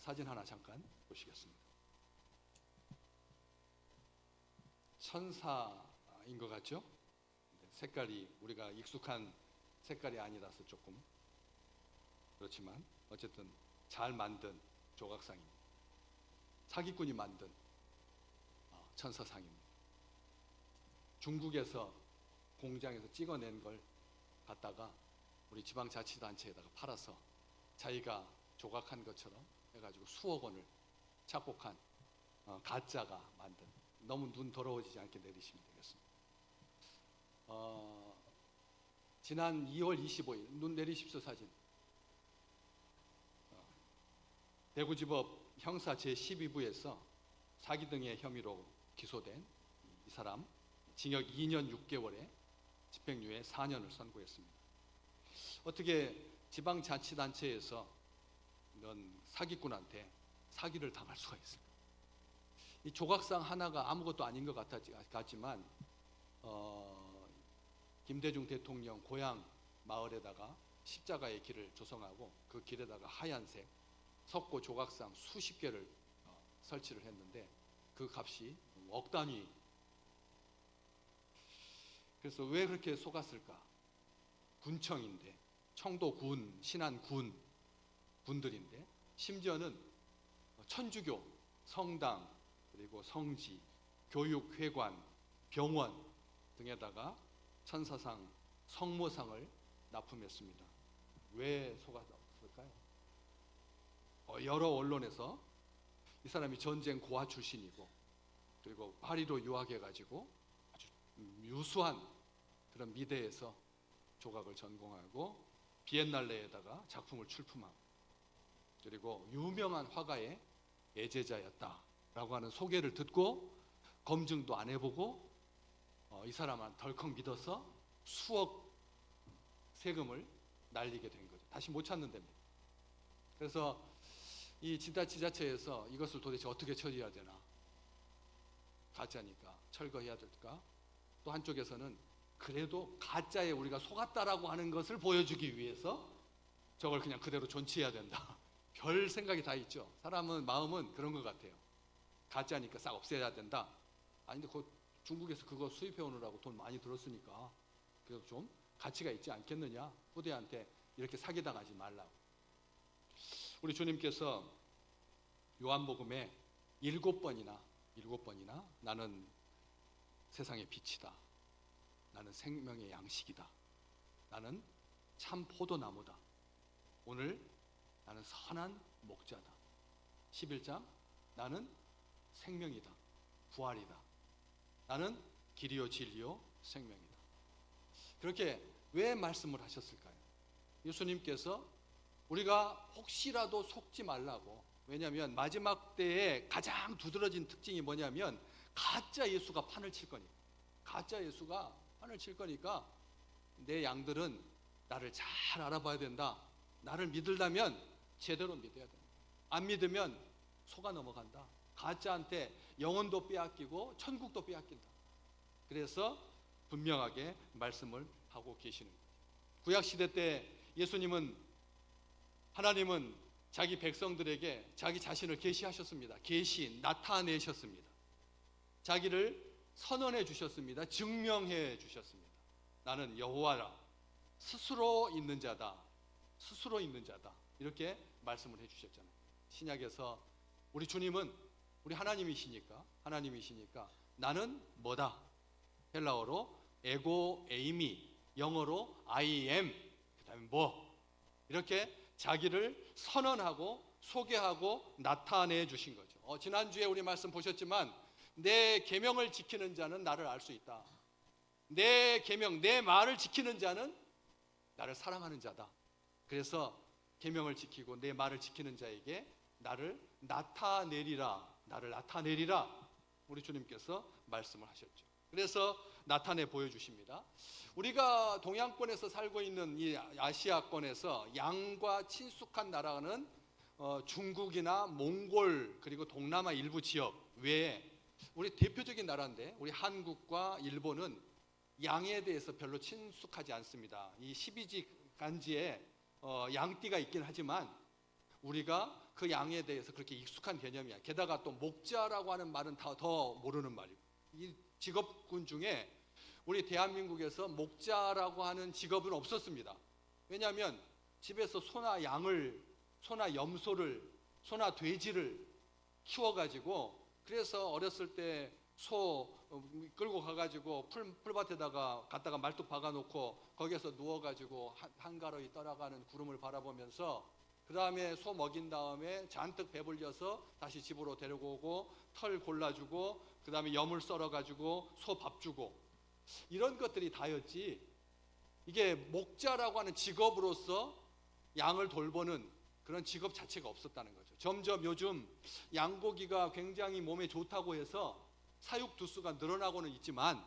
사진 하나 잠깐 보시겠습니다. 천사인 것 같죠? 색깔이 우리가 익숙한 색깔이 아니라서 조금 그렇지만 어쨌든 잘 만든 조각상입니다. 사기꾼이 만든 천사상입니다. 중국에서 공장에서 찍어낸 걸 갖다가 우리 지방자치단체에다가 팔아서 자기가 조각한 것처럼 해가지고 수억 원을 착복한 가짜가 만든, 너무 눈 더러워지지 않게 내리시면 되겠습니다. 지난 2월 25일 눈 내리십시오. 사진. 대구지법 형사 제12부에서 사기 등의 혐의로 기소된 이 사람 징역 2년 6개월에 집행유예 4년을 선고했습니다. 어떻게 지방자치단체에서 이런 사기꾼한테 사기를 당할 수가 있을까? 이 조각상 하나가 아무것도 아닌 것 같지만 김대중 대통령 고향 마을에다가 십자가의 길을 조성하고 그 길에다가 하얀색 석고 조각상 수십 개를 설치를 했는데 그 값이 억 단위. 그래서 왜 그렇게 속았을까? 군청인데, 청도군, 신안군 군들인데, 심지어는 천주교, 성당, 그리고 성지, 교육회관, 병원 등에다가 천사상, 성모상을 납품했습니다. 왜 속았을까요? 여러 언론에서 이 사람이 전쟁 고아 출신이고 그리고 파리로 유학해가지고 아주 유수한 그런 미대에서 조각을 전공하고 비엔날레에다가 작품을 출품하고 그리고 유명한 화가의 애제자였다라고 하는 소개를 듣고 검증도 안 해보고 이 사람은 덜컥 믿어서 수억 세금을 날리게 된 거죠. 다시 못 찾는답니다. 그래서 이 지자체에서 이것을 도대체 어떻게 처리해야 되나, 가짜니까 철거해야 될까, 또 한쪽에서는 그래도 가짜에 우리가 속았다라고 하는 것을 보여주기 위해서 저걸 그냥 그대로 존치해야 된다. 별 생각이 다 있죠. 사람은 마음은 그런 것 같아요. 가짜니까 싹 없애야 된다. 아닌데 중국에서 그거 수입해 오느라고 돈 많이 들었으니까 그래도 좀 가치가 있지 않겠느냐, 후대한테 이렇게 사기당하지 말라고. 우리 주님께서 요한복음에 7번이나 나는 세상의 빛이다, 나는 생명의 양식이다, 나는 참 포도나무다, 오늘 나는 선한 목자다, 11장 나는 생명이다, 부활이다, 나는 길이요 진리요 생명이다. 그렇게 왜 말씀을 하셨을까요? 예수님께서 우리가 혹시라도 속지 말라고. 왜냐하면 마지막 때에 가장 두드러진 특징이 뭐냐면 가짜 예수가 판을 칠 거니까. 가짜 예수가 판을 칠 거니까 내 양들은 나를 잘 알아봐야 된다. 나를 믿으려면 제대로 믿어야 된다. 안 믿으면 속아 넘어간다. 가짜한테 영혼도 빼앗기고 천국도 빼앗긴다. 그래서 분명하게 말씀을 하고 계시는 거예요. 구약시대 때 하나님은 자기 백성들에게 자기 자신을 계시하셨습니다. 나타내셨습니다. 자기를 선언해 주셨습니다. 증명해 주셨습니다. 나는 여호와라, 스스로 있는 자다, 스스로 있는 자다, 이렇게 말씀을 해 주셨잖아요. 신약에서 우리 주님은 우리 하나님이시니까 나는 뭐다? 헬라어로 에고 에이미, 영어로 I am, 그 다음에 이렇게 자기를 선언하고 소개하고 나타내 주신 거죠. 지난주에 우리 말씀 보셨지만 내 계명을 지키는 자는 나를 알 수 있다. 내 계명, 내 말을 지키는 자는 나를 사랑하는 자다. 그래서 계명을 지키고 내 말을 지키는 자에게 나를 나타내리라 우리 주님께서 말씀을 하셨죠. 그래서 나타내 보여주십니다. 우리가 동양권에서 살고 있는 이 아시아권에서 양과 친숙한 나라는 중국이나 몽골 그리고 동남아 일부 지역 외에 우리 대표적인 나라인데, 우리 한국과 일본은 양에 대해서 별로 친숙하지 않습니다. 이 12지 간지에 양띠가 있긴 하지만 우리가 그 양에 대해서 그렇게 익숙한 개념이야. 게다가 또 목자라고 하는 말은 더 모르는 말이고. 이 직업군 중에 우리 대한민국에서 목자라고 하는 직업은 없었습니다. 왜냐하면 집에서 소나 양을, 소나 염소를, 소나 돼지를 키워가지고, 그래서 어렸을 때 소 끌고 가가지고 풀밭에다가 갖다가 말뚝 박아놓고 거기에서 누워가지고 한가로이 떠나가는 구름을 바라보면서, 그 다음에 소 먹인 다음에 잔뜩 배불려서 다시 집으로 데리고 오고 털 골라주고, 그 다음에 염을 썰어가지고 소 밥 주고, 이런 것들이 다였지, 이게 목자라고 하는 직업으로서 양을 돌보는 그런 직업 자체가 없었다는 거죠. 점점 요즘 양고기가 굉장히 몸에 좋다고 해서 사육두수가 늘어나고는 있지만,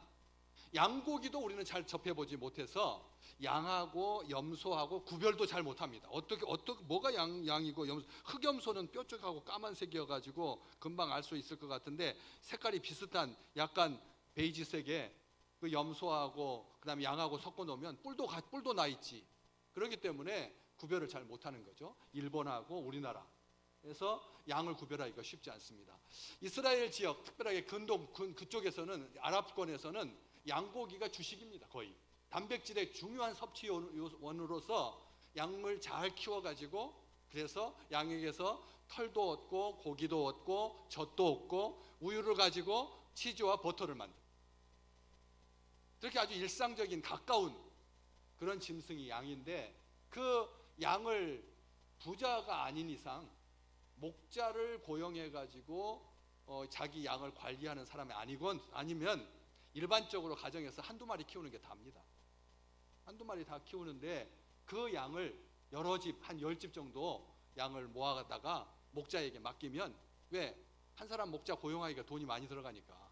양고기도 우리는 잘 접해보지 못해서 양하고 염소하고 구별도 잘 못합니다. 어떻게 뭐가 양이고 염소, 흑염소는 뾰족하고 까만색이어가지고 금방 알 수 있을 것 같은데, 색깔이 비슷한 약간 베이지색의 그 염소하고 그다음에 양하고 섞어 놓으면 뿔도 나 있지. 그렇기 때문에 구별을 잘 못하는 거죠. 일본하고 우리나라. 그래서 양을 구별하기가 쉽지 않습니다. 이스라엘 지역, 특별하게 근동 그쪽에서는, 아랍권에서는 양고기가 주식입니다. 거의 단백질의 중요한 섭취원으로서 양을 잘 키워가지고, 그래서 양에게서 털도 얻고 고기도 얻고 젖도 얻고 우유를 가지고 치즈와 버터를 만듭니다. 그렇게 아주 일상적인 가까운 그런 짐승이 양인데, 그 양을 부자가 아닌 이상 목자를 고용해 가지고 자기 양을 관리하는 사람이 아니면 일반적으로 가정에서 한두 마리 키우는 게 다입니다. 한두 마리 다 키우는데 그 양을 여러 집, 한 10집 정도 양을 모아다가 목자에게 맡기면, 왜? 한 사람 목자 고용하기가 돈이 많이 들어가니까.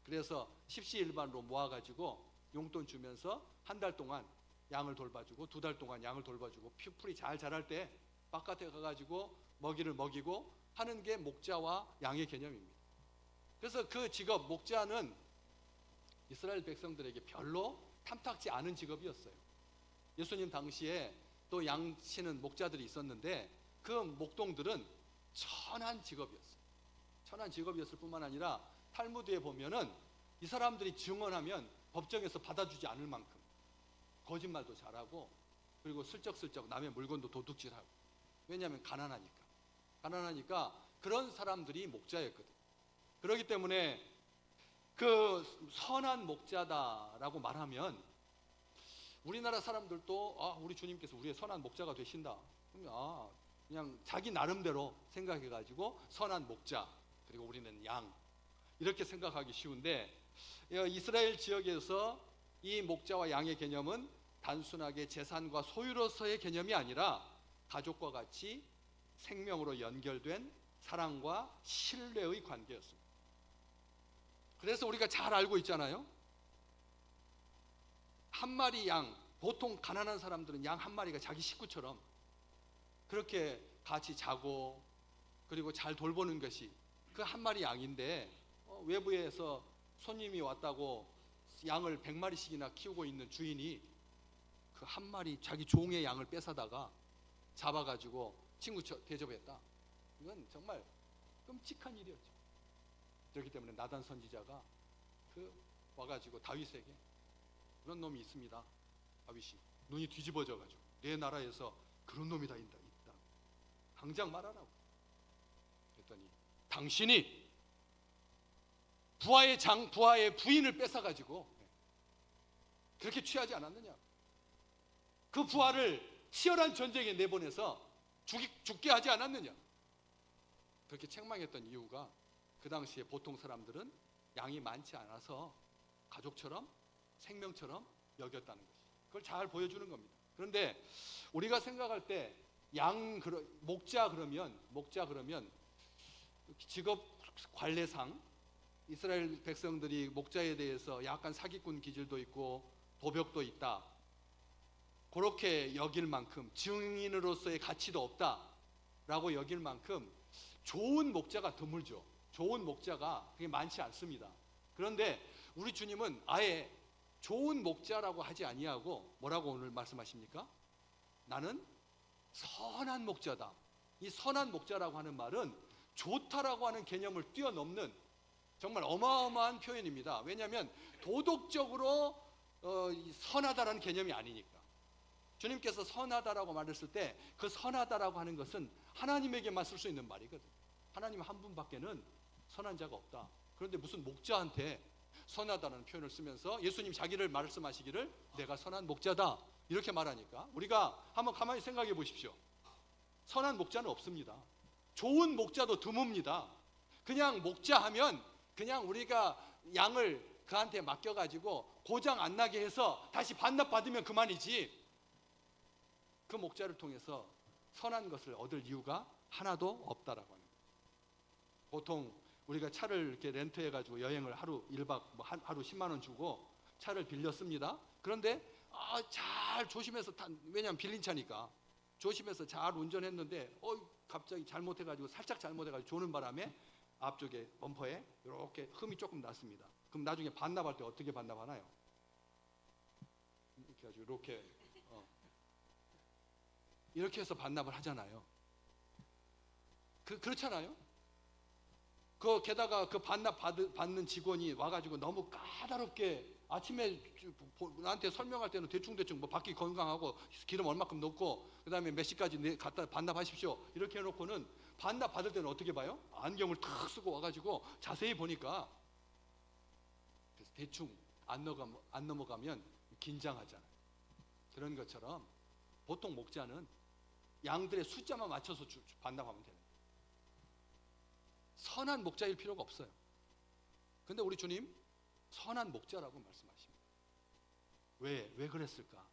그래서 십시일반으로 모아가지고 용돈 주면서 한 달 동안 양을 돌봐주고, 2달 동안 양을 돌봐주고, 풀이 잘 자랄 때 바깥에 가가지고 먹이를 먹이고 하는 게 목자와 양의 개념입니다. 그래서 그 직업 목자는 이스라엘 백성들에게 별로 탐탁지 않은 직업이었어요. 예수님 당시에 또 양 치는 목자들이 있었는데, 그 목동들은 천한 직업이었어요. 천한 직업이었을 뿐만 아니라 탈무드에 보면은 이 사람들이 증언하면 법정에서 받아주지 않을 만큼 거짓말도 잘하고, 그리고 슬쩍슬쩍 남의 물건도 도둑질하고. 왜냐하면 가난하니까 그런 사람들이 목자였거든. 그렇기 때문에 그 선한 목자다라고 말하면, 우리나라 사람들도 우리 주님께서 우리의 선한 목자가 되신다, 그냥 자기 나름대로 생각해가지고 선한 목자, 그리고 우리는 양, 이렇게 생각하기 쉬운데, 이스라엘 지역에서 이 목자와 양의 개념은 단순하게 재산과 소유로서의 개념이 아니라 가족과 같이 생명으로 연결된 사랑과 신뢰의 관계였습니다. 그래서 우리가 잘 알고 있잖아요. 한 마리 양, 보통 가난한 사람들은 양 한 마리가 자기 식구처럼 그렇게 같이 자고, 그리고 잘 돌보는 것이 그 한 마리 양인데, 외부에서 손님이 왔다고 양을 100마리씩이나 키우고 있는 주인이 그 한 마리 자기 종의 양을 뺏어다가 잡아가지고 친구 대접했다. 이건 정말 끔찍한 일이었죠. 그렇기 때문에 나단 선지자가 와가지고 다윗에게, 그런 놈이 있습니다. 다윗이 눈이 뒤집어져가지고, 내 나라에서 그런 놈이 다 있다. 당장 말하라고. 그랬더니, 당신이 부하의 부인을 뺏어가지고 그렇게 취하지 않았느냐? 그 부하를 치열한 전쟁에 내보내서 죽게 하지 않았느냐? 그렇게 책망했던 이유가, 그 당시에 보통 사람들은 양이 많지 않아서 가족처럼 생명처럼 여겼다는 것이, 그걸 잘 보여주는 겁니다. 그런데 우리가 생각할 때 목자 그러면 직업 관례상 이스라엘 백성들이 목자에 대해서 약간 사기꾼 기질도 있고 도벽도 있다, 그렇게 여길 만큼, 증인으로서의 가치도 없다라고 여길 만큼 좋은 목자가 드물죠. 좋은 목자가 그게 많지 않습니다. 그런데 우리 주님은 아예 좋은 목자라고 하지 아니하고 뭐라고 오늘 말씀하십니까? 나는 선한 목자다. 이 선한 목자라고 하는 말은 좋다라고 하는 개념을 뛰어넘는 정말 어마어마한 표현입니다. 왜냐하면 도덕적으로 선하다라는 개념이 아니니까. 주님께서 선하다라고 말했을 때 그 선하다라고 하는 것은 하나님에게만 쓸 수 있는 말이거든요. 하나님 한 분밖에는 선한 자가 없다. 그런데 무슨 목자한테 선하다는 표현을 쓰면서 예수님 자기를 말씀하시기를 내가 선한 목자다 이렇게 말하니까 우리가 한번 가만히 생각해 보십시오. 선한 목자는 없습니다. 좋은 목자도 드뭅니다. 그냥 목자하면 그냥 우리가 양을 그한테 맡겨가지고 고장 안 나게 해서 다시 반납받으면 그만이지, 그 목자를 통해서 선한 것을 얻을 이유가 하나도 없다라고 합니다. 보통 우리가 차를 이렇게 렌트해가지고 여행을 하루 1박 하루 10만 원 주고 차를 빌렸습니다. 그런데 잘 조심해서 왜냐하면 빌린 차니까 조심해서 잘 운전했는데 갑자기 잘못해가지고 살짝 잘못해가지고 조는 바람에 앞쪽에 범퍼에 이렇게 흠이 조금 났습니다. 그럼 나중에 반납할 때 어떻게 반납하나요? 이렇게 가지고 이렇게 해서 반납을 하잖아요. 그렇잖아요. 게다가 그 반납 받는 직원이 와가지고 너무 까다롭게 아침에 나한테 설명할 때는 대충 뭐 바퀴 건강하고 기름 얼마큼 넣고 그다음에 몇 시까지 갖다 반납하십시오 이렇게 해놓고는 반납 받을 때는 어떻게 봐요? 안경을 탁 쓰고 와가지고 자세히 보니까 그래서 대충 안 넘어가면 긴장하잖아요. 그런 것처럼 보통 목자는 양들의 숫자만 맞춰서 반납하면 돼요. 선한 목자일 필요가 없어요. 근데 우리 주님 선한 목자라고 말씀하십니다. 왜 그랬을까?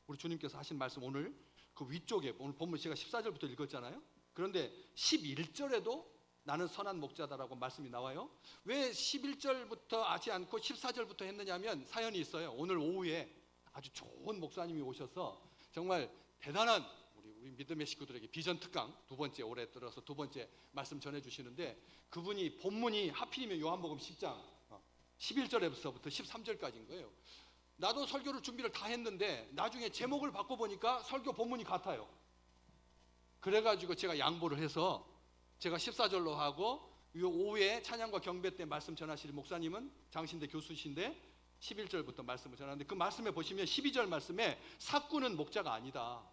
우리 주님께서 하신 말씀 오늘 그 위쪽에 오늘 본문 제가 14절부터 읽었잖아요. 그런데 11절에도 나는 선한 목자다라고 말씀이 나와요. 왜 11절부터 하지 않고 14절부터 했느냐면 사연이 있어요. 오늘 오후에 아주 좋은 목사님이 오셔서 정말 대단한 우리 믿음의 식구들에게 비전 특강 올해 들어서 두 번째 말씀 전해주시는데 그분이 본문이 하필이면 요한복음 10장 11절에서부터 13절까지인 거예요. 나도 설교를 준비를 다 했는데 나중에 제목을 바꿔보니까 설교 본문이 같아요. 그래가지고 제가 양보를 해서 제가 14절로 하고 오후에 찬양과 경배 때 말씀 전하실 목사님은 장신대 교수신데 11절부터 말씀을 전하는데 그 말씀에 보시면 12절 말씀에 삭구는 목자가 아니다.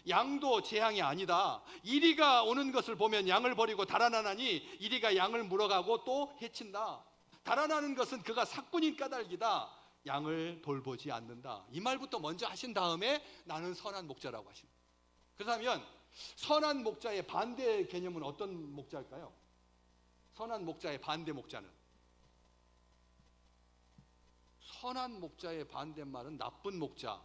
양도 재앙이 아니다. 이리가 오는 것을 보면 양을 버리고 달아나나니 이리가 양을 물어가고 또 해친다. 달아나는 것은 그가 삭군인 까닭이다. 양을 돌보지 않는다. 이 말부터 먼저 하신 다음에 나는 선한 목자라고 하십니다. 그렇다면 선한 목자의 반대 개념은 어떤 목자일까요? 선한 목자의 반대 목자는 선한 목자의 반대말은 나쁜 목자.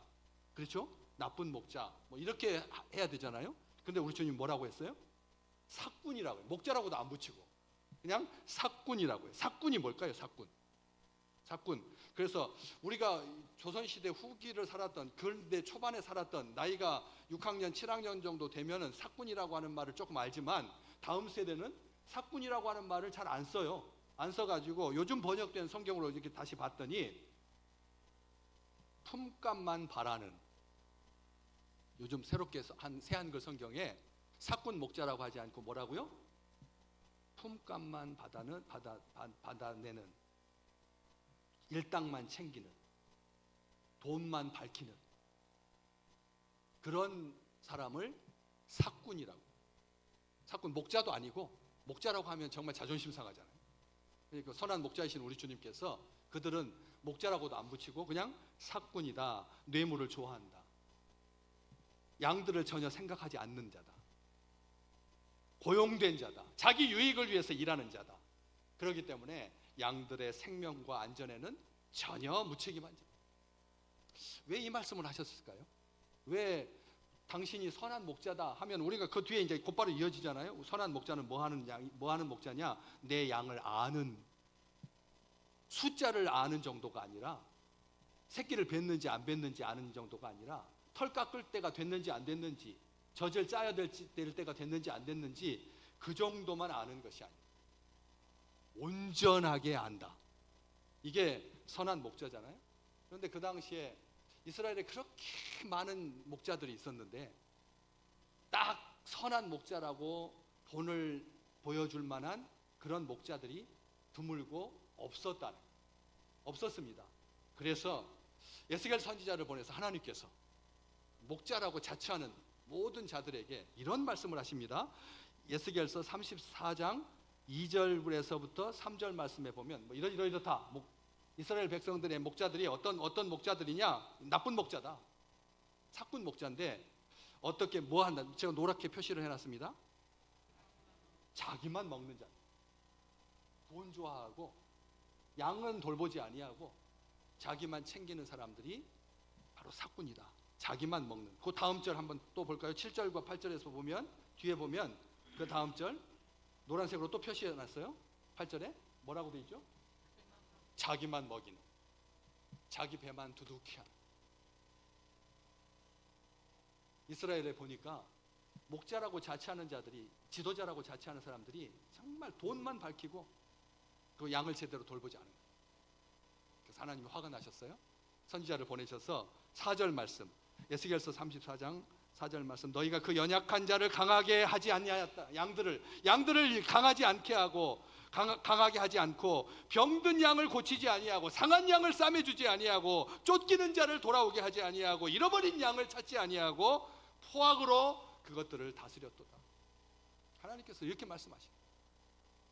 그렇죠? 나쁜 목자 뭐 이렇게 해야 되잖아요. 근데 우리 주님 뭐라고 했어요? 삭군이라고 해요. 목자라고도 안 붙이고 그냥 삭군이라고 해요. 삭군이 뭘까요? 삭군. 그래서 우리가 조선시대 후기를 살았던 근대 초반에 살았던 나이가 6학년 7학년 정도 되면은 삭군이라고 하는 말을 조금 알지만 다음 세대는 삭군이라고 하는 말을 잘 안 써요. 안 써가지고 요즘 번역된 성경으로 이렇게 다시 봤더니 품값만 바라는, 요즘 새롭게 한 새한글 성경에 삭군 목자라고 하지 않고 뭐라고요? 품값만 받아내는, 일당만 챙기는, 돈만 밝히는 그런 사람을 삭군이라고. 삭군 목자도 아니고, 목자라고 하면 정말 자존심 상하잖아요. 그러니까 선한 목자이신 우리 주님께서 그들은 목자라고도 안 붙이고 그냥 삭군이다. 뇌물을 좋아한다. 양들을 전혀 생각하지 않는 자다. 고용된 자다. 자기 유익을 위해서 일하는 자다. 그렇기 때문에 양들의 생명과 안전에는 전혀 무책임한 자다. 왜 이 말씀을 하셨을까요? 왜 당신이 선한 목자다 하면 우리가 그 뒤에 이제 곧바로 이어지잖아요. 선한 목자는 뭐 하는 목자냐? 내 양을 아는, 숫자를 아는 정도가 아니라, 새끼를 뱉는지 안 뱉는지 아는 정도가 아니라, 털 깎을 때가 됐는지 안 됐는지, 젖을 짜야 될 때가 됐는지 안 됐는지 그 정도만 아는 것이 아니에요. 온전하게 안다. 이게 선한 목자잖아요. 그런데 그 당시에 이스라엘에 그렇게 많은 목자들이 있었는데 딱 선한 목자라고 본을 보여줄 만한 그런 목자들이 드물고 없었습니다. 그래서 에스겔 선지자를 보내서 하나님께서 목자라고 자처하는 모든 자들에게 이런 말씀을 하십니다. 에스겔서 34장 2절에서부터 3절 말씀에 보면 이렇다. 이스라엘 백성들의 목자들이 어떤 목자들이냐? 나쁜 목자다. 사꾼 목자인데 어떻게 뭐 한다? 제가 노랗게 표시를 해놨습니다. 자기만 먹는 자, 돈 좋아하고 양은 돌보지 아니하고 자기만 챙기는 사람들이 바로 사꾼이다. 자기만 먹는. 그 다음 절 한번 또 볼까요? 7절과 8절에서 보면 뒤에 보면 그 다음 절 노란색으로 또 표시해놨어요. 8절에 뭐라고 돼 있죠? 자기만 먹이는, 자기 배만 두둑히 하는. 이스라엘에 보니까 목자라고 자처하는 자들이, 지도자라고 자처하는 사람들이 정말 돈만 밝히고 그 양을 제대로 돌보지 않은 거예요. 그래서 하나님이 화가 나셨어요. 선지자를 보내셔서 4절 말씀, 에스겔서 34장 4절 말씀, 너희가 그 연약한 자를 강하게 하지 아니하였다. 양들을 강하지 않게 하고 강하게 하지 않고 병든 양을 고치지 아니하고 상한 양을 싸매 주지 아니하고 쫓기는 자를 돌아오게 하지 아니하고 잃어버린 양을 찾지 아니하고 포악으로 그것들을 다스렸도다. 하나님께서 이렇게 말씀하십니다.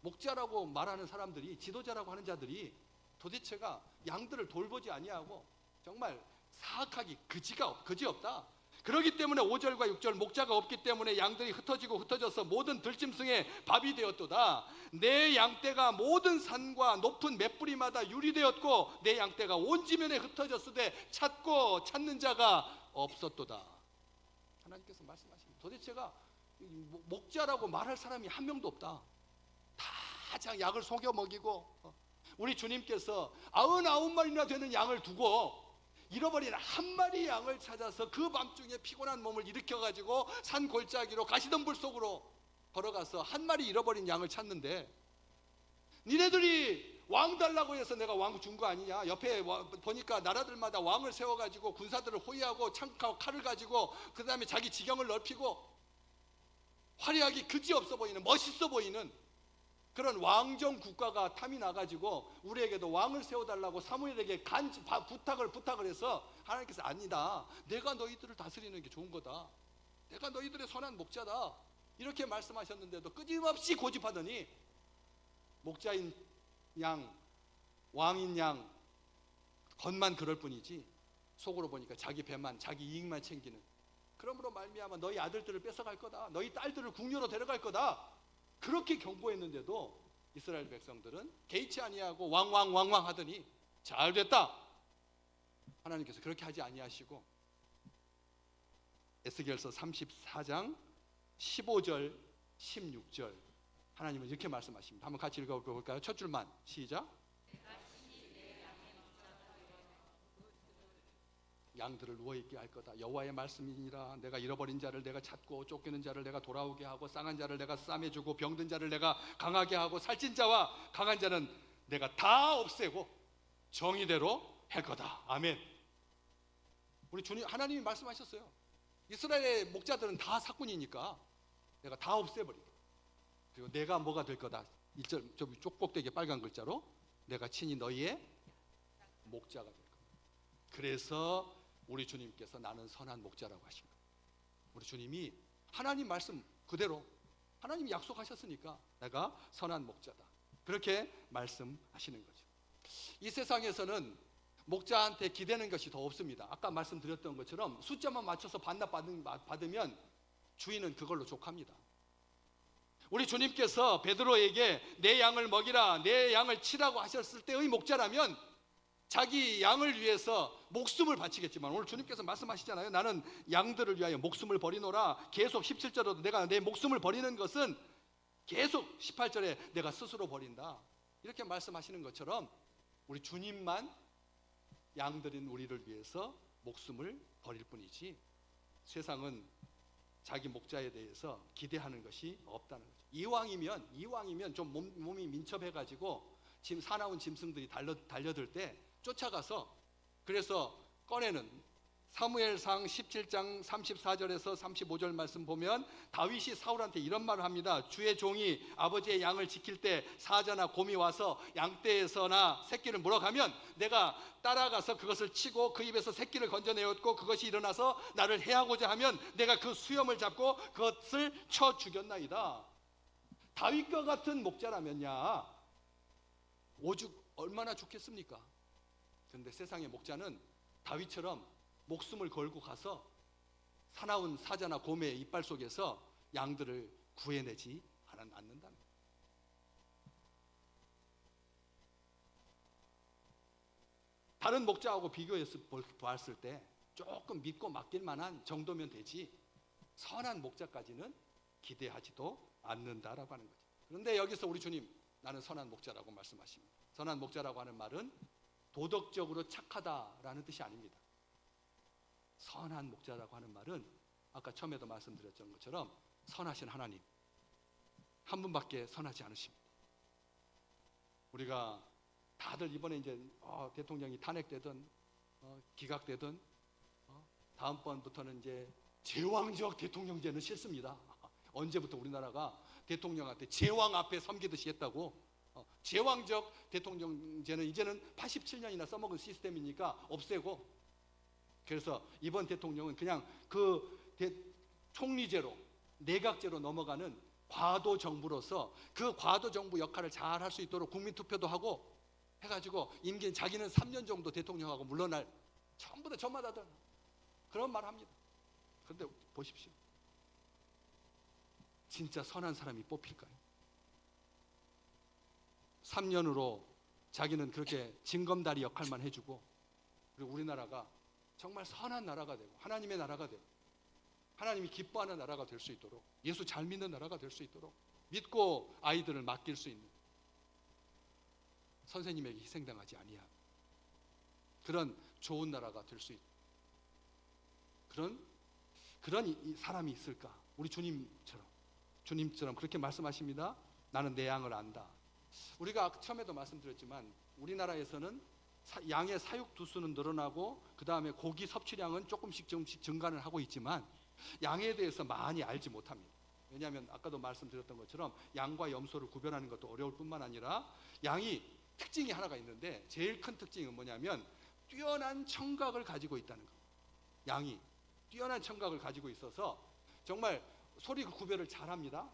목자라고 말하는 사람들이, 지도자라고 하는 자들이 도대체가 양들을 돌보지 아니하고 정말 사악하기 그지 없다. 그렇기 때문에 5절과 6절, 목자가 없기 때문에 양들이 흩어져서 모든 들짐승의 밥이 되었도다. 내 양떼가 모든 산과 높은 맷뿌리마다 유리되었고 내 양떼가 온 지면에 흩어졌으되 찾는 자가 없었도다. 하나님께서 말씀하십니다. 도대체가 목자라고 말할 사람이 한 명도 없다. 다 약을 속여 먹이고, 우리 주님께서 99마리나 되는 양을 두고 잃어버린 한 마리 양을 찾아서 그 밤중에 피곤한 몸을 일으켜가지고 산 골짜기로 가시덤불 속으로 걸어가서 한 마리 잃어버린 양을 찾는데, 니네들이 왕 달라고 해서 내가 왕 준 거 아니냐? 옆에 보니까 나라들마다 왕을 세워가지고 군사들을 호위하고 창과 칼을 가지고 그 다음에 자기 지경을 넓히고 화려하게 그지없어 보이는, 멋있어 보이는 그런 왕정 국가가 탐이 나가지고 우리에게도 왕을 세워달라고 사무엘에게 부탁을 해서 하나님께서 아니다. 내가 너희들을 다스리는 게 좋은 거다. 내가 너희들의 선한 목자다. 이렇게 말씀하셨는데도 끊임없이 고집하더니 목자인 양, 왕인 양 겉만 그럴 뿐이지 속으로 보니까 자기 배만, 자기 이익만 챙기는. 그러므로 말미암아 너희 아들들을 뺏어갈 거다. 너희 딸들을 궁녀로 데려갈 거다. 그렇게 경고했는데도 이스라엘 백성들은 개의치 아니하고 왕왕 하더니 잘 됐다. 하나님께서 그렇게 하지 아니하시고 에스겔서 34장 15절 16절 하나님은 이렇게 말씀하십니다. 한번 같이 읽어볼까요? 첫 줄만 시작. 양들을 누워있게 할 거다. 여호와의 말씀이니라. 내가 잃어버린 자를 내가 찾고 쫓기는 자를 내가 돌아오게 하고 쌍한 자를 내가 싸매주고 병든 자를 내가 강하게 하고 살찐 자와 강한 자는 내가 다 없애고 정의대로 할 거다. 아멘. 우리 주님 하나님이 말씀하셨어요. 이스라엘의 목자들은 다 사꾼이니까 내가 다 없애버리고, 그리고 내가 뭐가 될 거다. 1절 저 쪽꼭대기 빨간 글자로 내가 친히 너희의 목자가 될 거다. 그래서 우리 주님께서 나는 선한 목자라고 하십니다. 우리 주님이 하나님 말씀 그대로 하나님이 약속하셨으니까 내가 선한 목자다. 그렇게 말씀하시는 거죠. 이 세상에서는 목자한테 기대는 것이 더 없습니다. 아까 말씀드렸던 것처럼 숫자만 맞춰서 반납 받으면 주인은 그걸로 족합니다. 우리 주님께서 베드로에게 내 양을 먹이라, 내 양을 치라고 하셨을 때의 목자라면 자기 양을 위해서 목숨을 바치겠지만, 오늘 주님께서 말씀하시잖아요. 나는 양들을 위하여 목숨을 버리노라. 계속 17절에도 내가 내 목숨을 버리는 것은 계속 18절에 내가 스스로 버린다. 이렇게 말씀하시는 것처럼 우리 주님만 양들인 우리를 위해서 목숨을 버릴 뿐이지 세상은 자기 목자에 대해서 기대하는 것이 없다는 거죠. 이왕이면 좀 몸이 민첩해가지고 사나운 짐승들이 달려들 때 쫓아가서, 그래서 꺼내는 사무엘상 17장 34절에서 35절 말씀 보면 다윗이 사울한테 이런 말을 합니다. 주의 종이 아버지의 양을 지킬 때 사자나 곰이 와서 양떼에서나 새끼를 물어가면 내가 따라가서 그것을 치고 그 입에서 새끼를 건져내었고 그것이 일어나서 나를 해하고자 하면 내가 그 수염을 잡고 그것을 쳐 죽였나이다. 다윗과 같은 목자라면야 오죽 얼마나 좋겠습니까? 그런데 세상의 목자는 다윗처럼 목숨을 걸고 가서 사나운 사자나 곰의 이빨 속에서 양들을 구해내지 않는다는 거예요. 다른 목자하고 비교해서 보았을 때 조금 믿고 맡길 만한 정도면 되지 선한 목자까지는 기대하지도 않는다라고 하는 거죠. 그런데 여기서 우리 주님 나는 선한 목자라고 말씀하십니다. 선한 목자라고 하는 말은 도덕적으로 착하다라는 뜻이 아닙니다. 선한 목자라고 하는 말은 아까 처음에도 말씀드렸던 것처럼 선하신 하나님 한 분밖에 선하지 않으십니다. 우리가 다들 이번에 이제 대통령이 탄핵되든 기각되든 다음번부터는 이제 제왕적 대통령제는 싫습니다. 언제부터 우리나라가 대통령한테 제왕 앞에 섬기듯이 했다고. 제왕적 대통령제는 이제는 87년이나 써먹은 시스템이니까 없애고, 그래서 이번 대통령은 그냥 총리제로 내각제로 넘어가는 과도 정부로서 그 과도 정부 역할을 잘 할 수 있도록 국민 투표도 하고 해가지고 임기 자기는 3년 정도 대통령하고 물러날 전부 다 저마다 그런 말 합니다. 그런데 보십시오. 진짜 선한 사람이 뽑힐까요? 3년으로 자기는 그렇게 징검다리 역할만 해주고, 그리고 우리나라가 정말 선한 나라가 되고 하나님의 나라가 되고 하나님이 기뻐하는 나라가 될 수 있도록, 예수 잘 믿는 나라가 될 수 있도록 믿고 아이들을 맡길 수 있는, 선생님에게 희생당하지 아니한 그런 좋은 나라가 될 수 있는 그런 사람이 있을까? 우리 주님처럼 그렇게 말씀하십니다. 나는 내 양을 안다. 우리가 처음에도 말씀드렸지만 우리나라에서는 양의 사육 두수는 늘어나고 그 다음에 고기 섭취량은 조금씩 증가는 하고 있지만 양에 대해서 많이 알지 못합니다. 왜냐하면 아까도 말씀드렸던 것처럼 양과 염소를 구별하는 것도 어려울 뿐만 아니라 양이 특징이 하나가 있는데 제일 큰 특징은 뭐냐면 뛰어난 청각을 가지고 있다는 겁니다. 양이 뛰어난 청각을 가지고 있어서 정말 소리 구별을 잘합니다.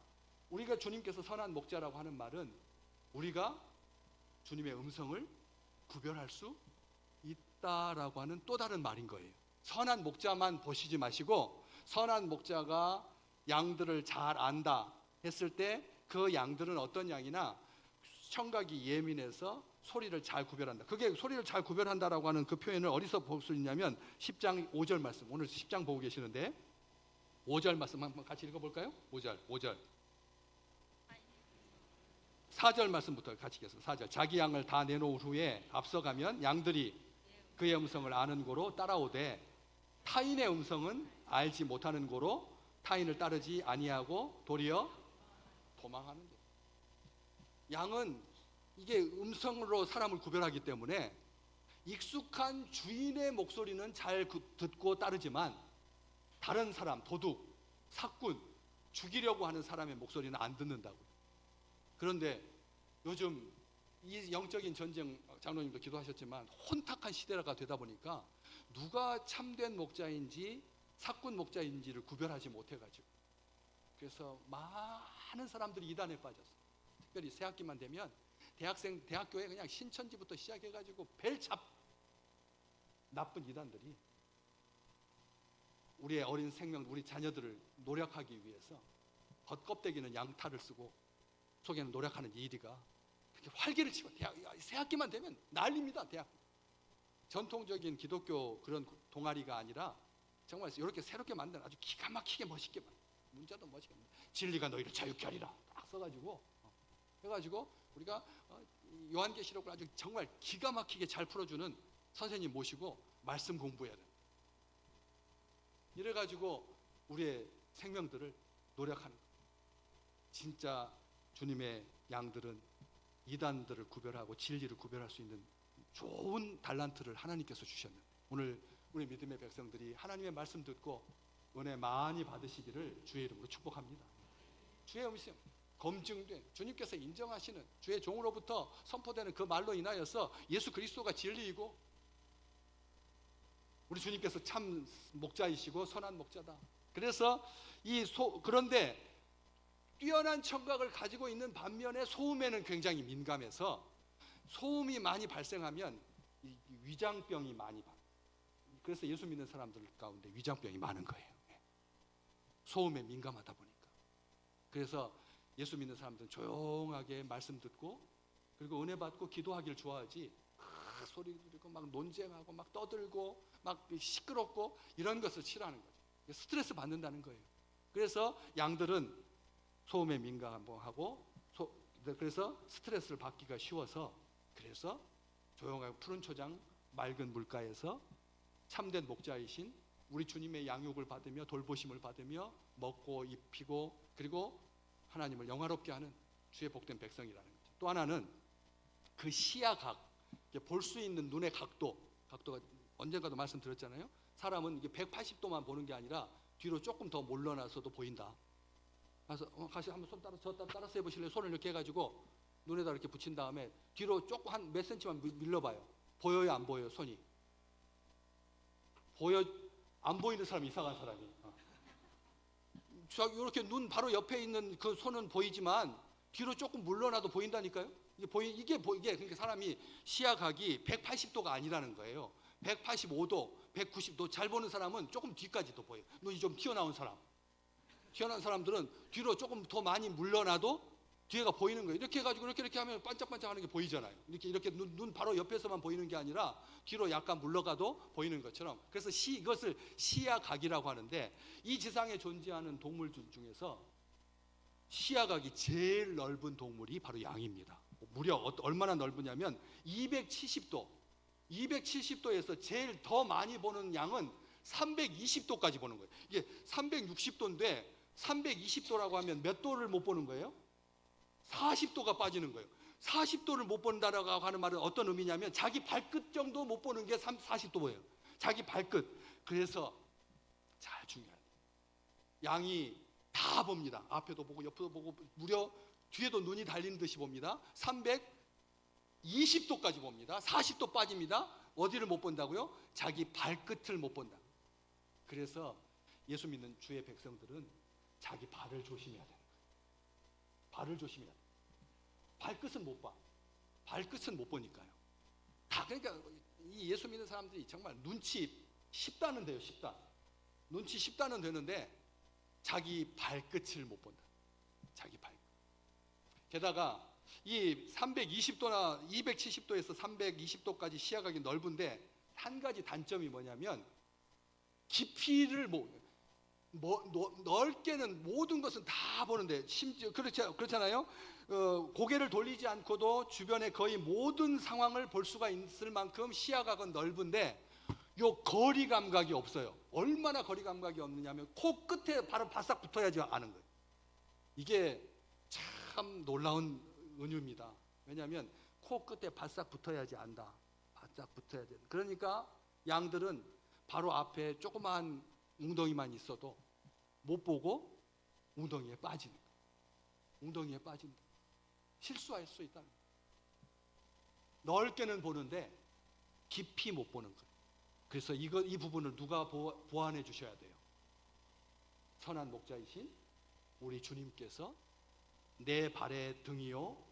우리가 주님께서 선한 목자라고 하는 말은 우리가 주님의 음성을 구별할 수 있다라고 하는 또 다른 말인 거예요. 선한 목자만 보시지 마시고 선한 목자가 양들을 잘 안다 했을 때 그 양들은 어떤 양이나 청각이 예민해서 소리를 잘 구별한다. 그게 소리를 잘 구별한다라고 하는 그 표현을 어디서 볼 수 있냐면 10장 5절 말씀, 오늘 10장 보고 계시는데 5절 말씀 한번 같이 읽어볼까요? 5절 4절 말씀부터 같이 읽겠습니다. 4절 자기 양을 다 내놓은 후에 앞서가면 양들이 그의 음성을 아는 고로 따라오되 타인의 음성은 알지 못하는 고로 타인을 따르지 아니하고 도리어 도망하는 데. 양은 이게 음성으로 사람을 구별하기 때문에 익숙한 주인의 목소리는 잘 듣고 따르지만 다른 사람, 도둑, 사꾼, 죽이려고 하는 사람의 목소리는 안 듣는다고. 그런데 요즘 이 영적인 전쟁, 장로님도 기도하셨지만 혼탁한 시대가 되다 보니까 누가 참된 목자인지 사꾼 목자인지를 구별하지 못해가지고 그래서 많은 사람들이 이단에 빠졌어요. 특별히 새학기만 되면 대학교에 그냥 신천지부터 시작해가지고 나쁜 이단들이 우리의 어린 생명, 우리 자녀들을 노력하기 위해서 겉껍데기는 양탈을 쓰고 속에는 노력하는 이리가 그렇게 활기를 치고 새학기만 되면 난립니다. 대학 전통적인 기독교 그런 동아리가 아니라 정말 이렇게 새롭게 만든 아주 기가 막히게 멋있게 문자도 멋있게 진리가 너희를 자유케 하리라 딱 써가지고 해가지고 우리가 요한계시록을 아주 정말 기가 막히게 잘 풀어주는 선생님 모시고 말씀 공부해야 돼. 이래가지고 우리의 생명들을 노력하는 거예요. 진짜 주님의 양들은 이단들을 구별하고 진리를 구별할 수 있는 좋은 달란트를 하나님께서 주셨는데 오늘 우리 믿음의 백성들이 하나님의 말씀 듣고 은혜 많이 받으시기를 주의 이름으로 축복합니다. 주의 음성 검증된 주님께서 인정하시는 주의 종으로부터 선포되는 그 말로 인하여서 예수 그리스도가 진리이고 우리 주님께서 참 목자이시고 선한 목자다. 그래서 그런데 뛰어난 청각을 가지고 있는 반면에 소음에는 굉장히 민감해서 소음이 많이 발생하면 이 위장병이 많이 그래서 예수 믿는 사람들 가운데 위장병이 많은 거예요. 소음에 민감하다 보니까. 그래서 예수 믿는 사람들은 조용하게 말씀 듣고 그리고 은혜 받고 기도하기를 좋아하지 소리 지르고 막 논쟁하고 막 떠들고 막 시끄럽고 이런 것을 싫어하는 거죠. 스트레스 받는다는 거예요. 그래서 양들은 소음에 민감하고 그래서 스트레스를 받기가 쉬워서 그래서 조용하고 푸른 초장 맑은 물가에서 참된 목자이신 우리 주님의 양육을 받으며 돌보심을 받으며 먹고 입히고 그리고 하나님을 영화롭게 하는 주의 복된 백성이라는 거죠. 또 하나는 그 시야각, 볼 수 있는 눈의 각도가 언젠가도 말씀드렸잖아요. 사람은 이게 180도만 보는 게 아니라 뒤로 조금 더 물러나서도 보인다. 그래서 가시 한번 손 따라서 해보실래요? 손을 이렇게 해가지고 눈에다 이렇게 붙인 다음에 뒤로 조금 한 몇 센치만 밀려봐요. 보여요, 안 보여요? 손이 안 보이는 사람이 이상한 사람이. 이렇게 눈 바로 옆에 있는 그 손은 보이지만 뒤로 조금 물러나도 보인다니까요. 이게 그러니까 사람이 시야각이 180도가 아니라는 거예요. 185도, 190도 잘 보는 사람은 조금 뒤까지도 보여요. 눈이 좀 튀어나온 사람들은 뒤로 조금 더 많이 물러나도 뒤에가 보이는 거예요. 이렇게 해가지고 이렇게 하면 반짝반짝하는 게 보이잖아요. 이렇게 눈 바로 옆에서만 보이는 게 아니라 뒤로 약간 물러가도 보이는 것처럼. 그래서 이것을 시야각이라고 하는데 이 지상에 존재하는 동물 중에서 시야각이 제일 넓은 동물이 바로 양입니다. 무려 얼마나 넓으냐면 270도에서 제일 더 많이 보는 양은 320도까지 보는 거예요. 이게 360도인데 320도라고 하면 몇 도를 못 보는 거예요? 40도가 빠지는 거예요. 40도를 못 본다라고 하는 말은 어떤 의미냐면 자기 발끝 정도 못 보는 게 40도예요. 자기 발끝. 그래서 잘 중요해요. 양이 다 봅니다. 앞에도 보고 옆에도 보고 무려 뒤에도 눈이 달리는 듯이 봅니다. 320도까지 봅니다. 40도 빠집니다. 어디를 못 본다고요? 자기 발끝을 못 본다. 그래서 예수 믿는 주의 백성들은 자기 발을 조심해야 돼요. 발을 조심해야 돼. 발끝은 못 봐. 발끝은 못 보니까요. 다 그러니까 이 예수 믿는 사람들이 정말 눈치 10단은 돼요. 10단. 눈치 10단은 되는데 자기 발끝을 못 본다. 자기 발끝. 게다가 이 320도나 270도에서 320도까지 시야각이 넓은데 한 가지 단점이 뭐냐면 깊이를 넓게는 모든 것은 다 보는데 심지어 그렇잖아요. 고개를 돌리지 않고도 주변의 거의 모든 상황을 볼 수가 있을 만큼 시야각은 넓은데 요 거리 감각이 없어요. 얼마나 거리 감각이 없느냐면 코 끝에 바로 바싹 붙어야지 아는 거예요. 이게 참 놀라운 은유입니다. 왜냐하면 코 끝에 바싹 붙어야지 안다. 바싹 붙어야 돼. 그러니까 양들은 바로 앞에 조그만 웅덩이만 있어도 못 보고 웅덩이에 빠지는 거예요. 웅덩이에 빠진다. 실수할 수 있다는 거예요. 넓게는 보는데 깊이 못 보는 거예요. 그래서 이 부분을 누가 보완해 주셔야 돼요? 선한 목자이신 우리 주님께서 내 발의 등이요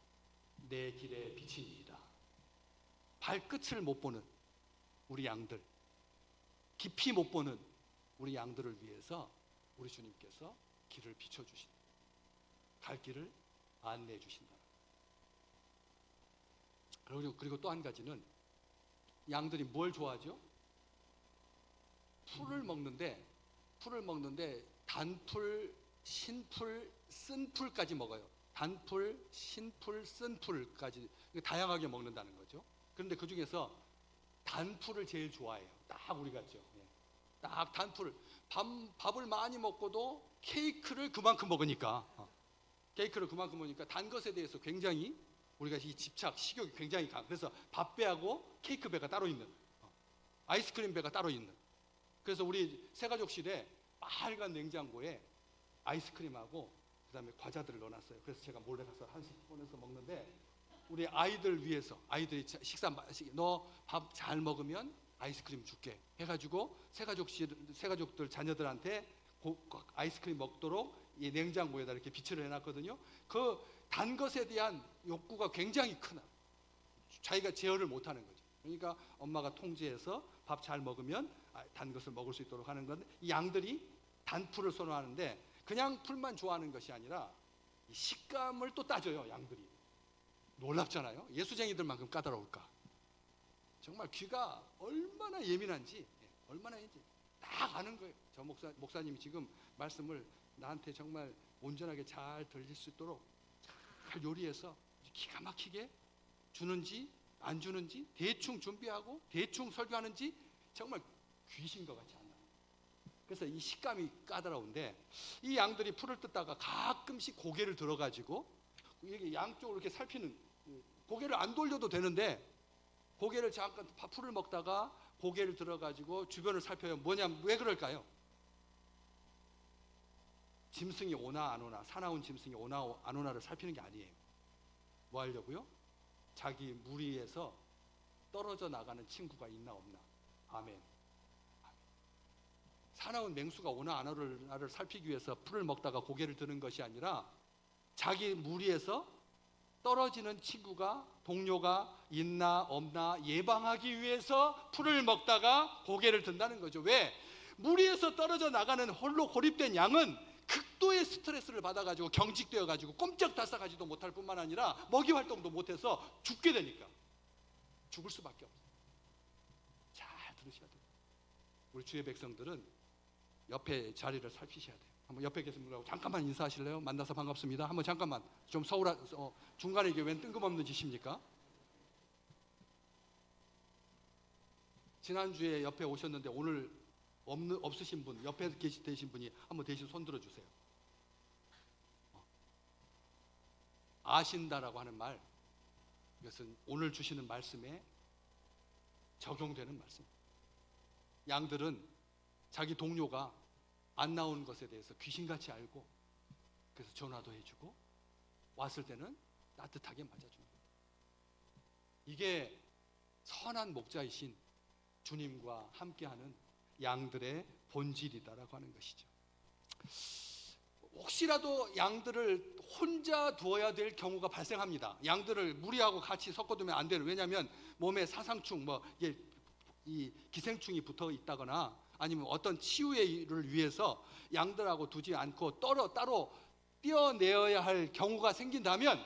내 길의 빛이니이다. 발끝을 못 보는 우리 양들, 깊이 못 보는 우리 양들을 위해서 우리 주님께서 길을 비춰주신다. 갈 길을 안내해 주신다. 그리고 또 한 가지는 양들이 뭘 좋아하죠? 풀을 먹는데 단풀, 신풀, 쓴풀까지 먹어요. 단풀, 신풀, 쓴풀까지 다양하게 먹는다는 거죠. 그런데 그 중에서 단풀을 제일 좋아해요. 딱 우리 같죠. 딱 단풀. 밥을 많이 먹고도 케이크를 그만큼 먹으니까 단 것에 대해서 굉장히 우리가 이 집착, 식욕이 굉장히 강. 그래서 밥배하고 케이크 배가 따로 있는, 아이스크림 배가 따로 있는 그래서 우리 새가족실에 빨간 냉장고에 아이스크림하고 그다음에 과자들을 넣어놨어요. 그래서 제가 몰래 가서 한식 꺼내서 먹는데, 우리 아이들 위해서, 아이들이 너 밥 잘 먹으면 아이스크림 줄게 해가지고 새가족들 자녀들한테 아이스크림 먹도록 이 냉장고에다 이렇게 비치를 해놨거든요. 그 단 것에 대한 욕구가 굉장히 크나, 자기가 제어를 못하는 거죠. 그러니까 엄마가 통제해서 밥 잘 먹으면 단 것을 먹을 수 있도록 하는 건데, 이 양들이 단풀을 선호하는데 그냥 풀만 좋아하는 것이 아니라 이 식감을 또 따져요. 양들이 놀랍잖아요. 예수쟁이들만큼 까다로울까. 정말 귀가 얼마나 예민한지 딱 아는 거예요. 저 목사님이 지금 말씀을 나한테 정말 온전하게 잘 들릴 수 있도록 잘 요리해서 기가 막히게 주는지 안 주는지, 대충 준비하고 대충 설교하는지 정말 귀신 것 같지 않나요? 그래서 이 식감이 까다로운데, 이 양들이 풀을 뜯다가 가끔씩 고개를 들어가지고 이게 양쪽으로 이렇게 살피는, 고개를 안 돌려도 되는데 고개를 잠깐 풀을 먹다가 고개를 들어가지고 주변을 살펴요. 왜 그럴까요? 짐승이 오나 안 오나, 사나운 짐승이 오나 안 오나를 살피는 게 아니에요. 뭐 하려고요? 자기 무리에서 떨어져 나가는 친구가 있나 없나. 아멘. 사나운 맹수가 오나 안 오나를 살피기 위해서 풀을 먹다가 고개를 드는 것이 아니라 자기 무리에서 떨어지는 친구가, 동료가 있나 없나 예방하기 위해서 풀을 먹다가 고개를 든다는 거죠. 왜? 무리에서 떨어져 나가는 홀로 고립된 양은 극도의 스트레스를 받아가지고 경직되어가지고 꼼짝달싹하지도 못할 뿐만 아니라 먹이 활동도 못해서 죽게 되니까, 죽을 수밖에 없어요. 잘 들으셔야 돼요. 우리 주의 백성들은 옆에 자리를 살피셔야 돼요. 한번 옆에 계신 분하고 잠깐만 인사하실래요? 만나서 반갑습니다. 한번 잠깐만. 좀 중간에 이게 웬 뜬금없는 짓입니까? 지난주에 옆에 오셨는데 오늘 없으신 분, 옆에 계신 분이 한번 대신 손 들어주세요. 아신다라고 하는 말, 이것은 오늘 주시는 말씀에 적용되는 말씀. 양들은 자기 동료가 안 나오는 것에 대해서 귀신같이 알고, 그래서 전화도 해주고 왔을 때는 따뜻하게 맞아주는 거예요. 이게 선한 목자이신 주님과 함께하는 양들의 본질이다라고 하는 것이죠. 혹시라도 양들을 혼자 두어야 될 경우가 발생합니다. 양들을 무리하고 같이 섞어두면 안 돼요. 왜냐하면 몸에 사상충, 이 기생충이 붙어 있다거나 아니면 어떤 치유를 위해서 양들하고 두지 않고 따로 떼어내어야 할 경우가 생긴다면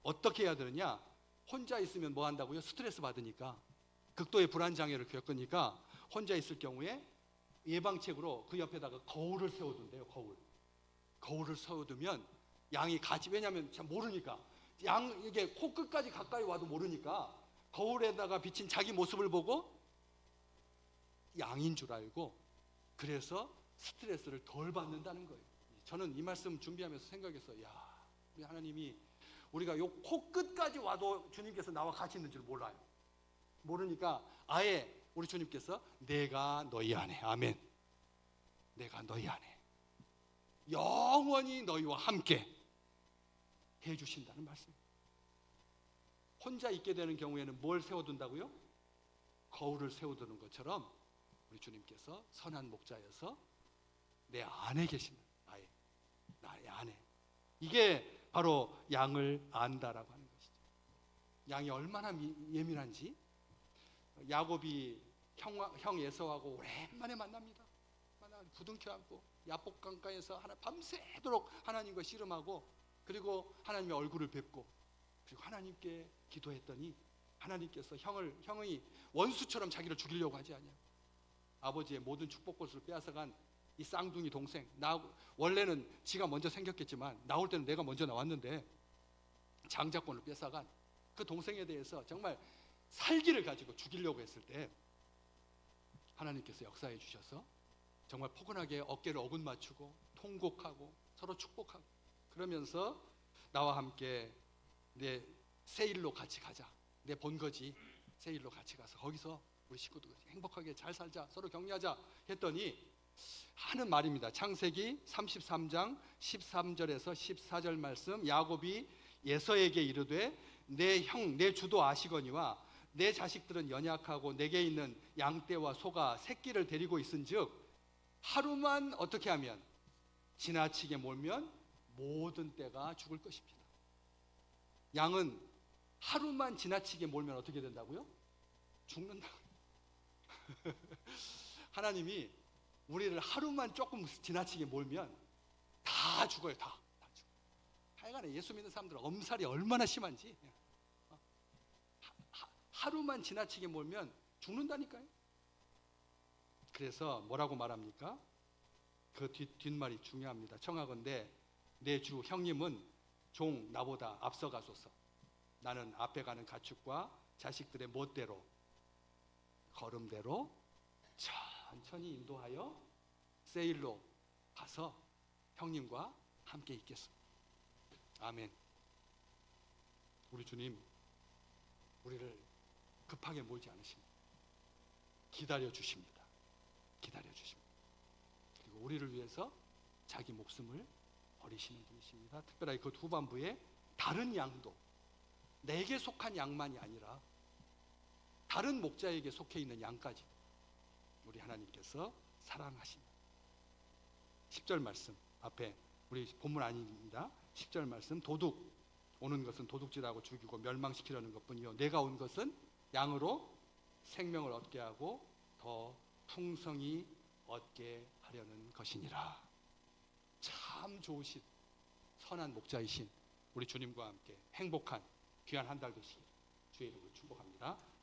어떻게 해야 되느냐? 혼자 있으면 뭐 한다고요? 스트레스 받으니까, 극도의 불안 장애를 겪으니까 혼자 있을 경우에 예방책으로 그 옆에다가 거울을 세워둔대요. 거울을 세워두면 양이 같이, 왜냐하면 잘 모르니까, 이게 코끝까지 가까이 와도 모르니까 거울에다가 비친 자기 모습을 보고 양인 줄 알고, 그래서 스트레스를 덜 받는다는 거예요. 저는 이 말씀 준비하면서 생각했어요. 야, 우리 하나님이 우리가 요 코끝까지 와도 주님께서 나와 같이 있는 줄 몰라요. 모르니까 아예 우리 주님께서 내가 너희 안에, 아멘, 내가 너희 안에 영원히 너희와 함께 해주신다는 말씀입니다. 혼자 있게 되는 경우에는 뭘 세워둔다고요? 거울을 세워두는 것처럼 우리 주님께서 선한 목자여서 내 안에 계시는, 나의 안에, 이게 바로 양을 안다라고 하는 것이죠. 양이 얼마나 예민한지, 야곱이 형 에서하고 오랜만에 만납니다. 부둥켜 안고 야복 강가에서 밤새도록 하나님과 씨름하고, 그리고 하나님의 얼굴을 뵙고, 그리고 하나님께 기도했더니 하나님께서 형의 원수처럼 자기를 죽이려고 하지 않냐. 아버지의 모든 축복꽃을 빼앗아간 이 쌍둥이 동생, 원래는 지가 먼저 생겼겠지만 나올 때는 내가 먼저 나왔는데 장자권을 뺏어간 그 동생에 대해서 정말 살기를 가지고 죽이려고 했을 때 하나님께서 역사해 주셔서 정말 포근하게 어깨를 어긋 맞추고 통곡하고 서로 축복하고, 그러면서 나와 함께 내 세일로 같이 가자, 내 본거지 세일로 같이 가서 거기서 우리 식구들 행복하게 잘 살자, 서로 격려하자 했더니 하는 말입니다. 창세기 33장 13절에서 14절 말씀, 야곱이 에서에게 이르되 내 형 내 주도 아시거니와 내 자식들은 연약하고 내게 있는 양떼와 소가 새끼를 데리고 있은즉 하루만 어떻게 하면 지나치게 몰면 모든 떼가 죽을 것입니다. 양은 하루만 지나치게 몰면 어떻게 된다고요? 죽는다. 하나님이 우리를 하루만 조금 지나치게 몰면 다 죽어요. 다 죽어요. 하여간에 예수 믿는 사람들은 엄살이 얼마나 심한지 하루만 지나치게 몰면 죽는다니까요. 그래서 뭐라고 말합니까? 그 뒷말이 중요합니다. 청하건대 내 주 형님은 종 나보다 앞서가소서. 나는 앞에 가는 가축과 자식들의 멋대로 걸음대로 천천히 인도하여 세일로 가서 형님과 함께 있겠습니다. 아멘. 우리 주님 우리를 급하게 몰지 않으십니다. 기다려 주십니다. 기다려 주십니다. 그리고 우리를 위해서 자기 목숨을 버리시는 분이십니다. 특별하게 그 후반부에 다른 양도 내게 속한 양만이 아니라 다른 목자에게 속해 있는 양까지 우리 하나님께서 사랑하십니다. 10절 말씀 앞에 우리 본문 아닙니다. 10절 말씀 도둑 오는 것은 도둑질하고 죽이고 멸망시키려는 것뿐이요 내가 온 것은 양으로 생명을 얻게 하고 더 풍성히 얻게 하려는 것이니라. 참 좋으신 선한 목자이신 우리 주님과 함께 행복한 귀한 한 달 되시길 주의 이름으로 축복합니다.